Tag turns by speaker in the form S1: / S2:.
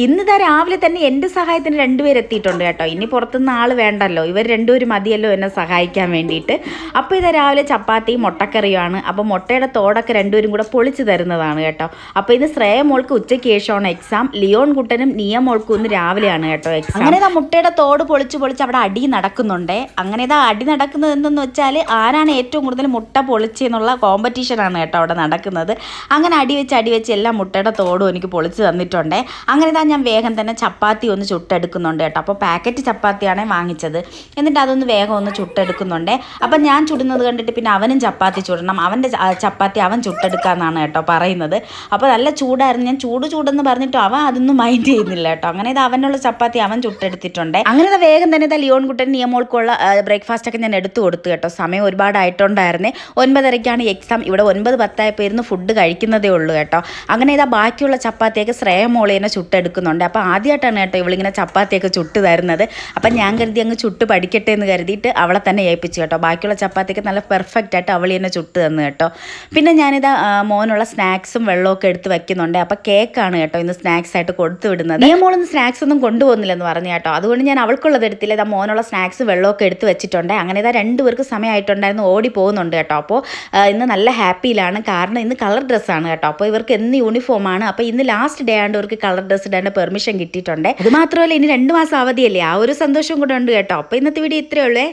S1: ഇന്നിതാ രാവിലെ തന്നെ എൻ്റെ സഹായത്തിന് രണ്ടുപേരെത്തിയിട്ടുണ്ട് കേട്ടോ. ഇനി പുറത്തുനിന്ന് ആൾ വേണ്ടല്ലോ, ഇവർ രണ്ടുപേരും മതിയല്ലോ എന്നെ സഹായിക്കാൻ വേണ്ടിയിട്ട്. അപ്പോൾ ഇതാ രാവിലെ ചപ്പാത്തിയും മുട്ടക്കറിയുമാണ്. അപ്പോൾ മുട്ടയുടെ തോടൊക്കെ രണ്ടുപേരും കൂടെ പൊളിച്ച് തരുന്നതാണ് കേട്ടോ. അപ്പോൾ ഇന്ന് ശ്രേയ മോൾക്ക് ഉച്ചയ്ക്ക് ശേഷമാണ് എക്സാം. ലിയോൺ കുട്ടനും നിയ മോൾക്കും ഇന്ന് രാവിലെയാണ് കേട്ടോ എക്സാം. അങ്ങനെ ഇതാ മുട്ടയുടെ തോട് പൊളിച്ച് അവിടെ അടി നടക്കുന്നുണ്ട്. അങ്ങനെ ഇതാ അടി നടക്കുന്നത് എന്തെന്ന് വെച്ചാൽ ആരാണ് ഏറ്റവും കൂടുതൽ മുട്ട പൊളിച്ചെന്നുള്ള കോമ്പറ്റീഷനാണ് കേട്ടോ അവിടെ നടക്കുന്നത്. അങ്ങനെ അടി വെച്ച് എല്ലാ മുട്ടയുടെ തോടും എനിക്ക് പൊളിച്ച് തന്നിട്ടുണ്ട്. അങ്ങനെ ഇതാ ഞാൻ വേഗം തന്നെ ചപ്പാത്തി ഒന്ന് ചുട്ടെടുക്കുന്നുണ്ട് കേട്ടോ. അപ്പോൾ പാക്കറ്റ് ചപ്പാത്തിയാണ് വാങ്ങിച്ചത്. എന്നിട്ട് അതൊന്ന് വേഗം ഒന്ന് ചുട്ടെടുക്കുന്നുണ്ട്. അപ്പം ഞാൻ ചുടുന്നത് കണ്ടിട്ട് പിന്നെ അവനും ചപ്പാത്തി ചുടണം, അവൻ്റെ ചപ്പാത്തി അവൻ ചുട്ടെടുക്കാമെന്നാണ് കേട്ടോ പറയുന്നത്. അപ്പോൾ നല്ല ചൂടായിരുന്നു. ഞാൻ ചൂടെന്ന് പറഞ്ഞിട്ട് അവൻ അതൊന്നും മൈൻഡ് ചെയ്യുന്നില്ല കേട്ടോ. അങ്ങനെ ഇത് അവനുള്ള ചപ്പാത്തി അവൻ ചുട്ടെടുത്തിട്ടുണ്ട്. അങ്ങനെ ഇത് വേഗം തന്നെ ഇതാ ലിയോൺ കുട്ടൻ നിയമോൾക്കുള്ള ബ്രേക്ക്ഫാസ്റ്റൊക്കെ ഞാൻ എടുത്തു കൊടുത്തു കേട്ടോ. സമയം ഒരുപാടായിട്ടുണ്ടായിരുന്നേ. 9:30-ക്കാണ് എക്സാം. ഇവിടെ 9:10 ഫുഡ് കഴിക്കുന്നതേ ഉള്ളൂ കേട്ടോ. അങ്ങനെ ഇതാ ബാക്കിയുള്ള ചപ്പാത്തിയൊക്കെ ശ്രേയ മോളേനെ ചുട്ടെടുക്കുന്നുണ്ട്. അപ്പോൾ ആദ്യമായിട്ടാണ് കേട്ടോ ഇവളിങ്ങനെ ചപ്പാത്തിയൊക്കെ ചുട്ട് തരുന്നത്. അപ്പം ഞാൻ കരുതി അങ്ങ് ചുട്ട് പഠിക്കട്ടെ എന്ന് കരുതിയിട്ട് അവളെ തന്നെ ഏൽപ്പിച്ചു കേട്ടോ. ബാക്കിയുള്ള ചപ്പാത്തിയൊക്കെ നല്ല പെർഫെക്റ്റ് ആയിട്ട് അവൾ തന്നെ ചുട്ട് തന്നു കേട്ടോ. പിന്നെ ഞാനിതാ മോനുള്ള സ്നാക്സും വെള്ളമൊക്കെ എടുത്ത് വെക്കുന്നുണ്ട്. അപ്പോൾ കേക്കാണ് കേട്ടോ ഇന്ന് സ്നാക്സ് ആയിട്ട് കൊടുത്തു വിടുന്നത്. ഈ മോളൊന്നും സ്നാക്സ് ഒന്നും കൊണ്ടുപോകുന്നില്ലെന്ന് പറഞ്ഞു കേട്ടോ. അതുകൊണ്ട് ഞാൻ അവൾക്കുള്ളത് എടുത്തില്ല. ഇതാ മോനുള്ള സ്നാക്സും വെള്ളമൊക്കെ എടുത്ത് വെച്ചിട്ടുണ്ട്. അങ്ങനെ ഇതാ രണ്ടുപേർക്ക് സമയമായിട്ടുണ്ടായിരുന്നു, ഓടി പോകുന്നുണ്ട് കേട്ടോ. അപ്പോൾ ഇന്ന് നല്ല ഹാപ്പിയിലാണ്. കാരണം ഇന്ന് കളർ ഡ്രസ്സാണ് കേട്ടോ. അപ്പോൾ ഇവർക്ക് എന്ന് യൂണിഫോമാണ്. അപ്പോൾ ഇന്ന് ലാസ്റ്റ് ഡേ ആയതുകൊണ്ട് ഇവർക്ക് കളർ ഡ്രസ്സ് ഇടാൻ പെർമിഷൻ കിട്ടിയിട്ടുണ്ട്. അത് മാത്രമല്ല ഇനി 2 മാസം അവധിയല്ലേ, ആ ഒരു സന്തോഷം കൂടെ ഉണ്ട് കേട്ടോ. അപ്പോൾ ഇന്നത്തെ വീഡിയോ ഇത്രയേ ഉള്ളേ.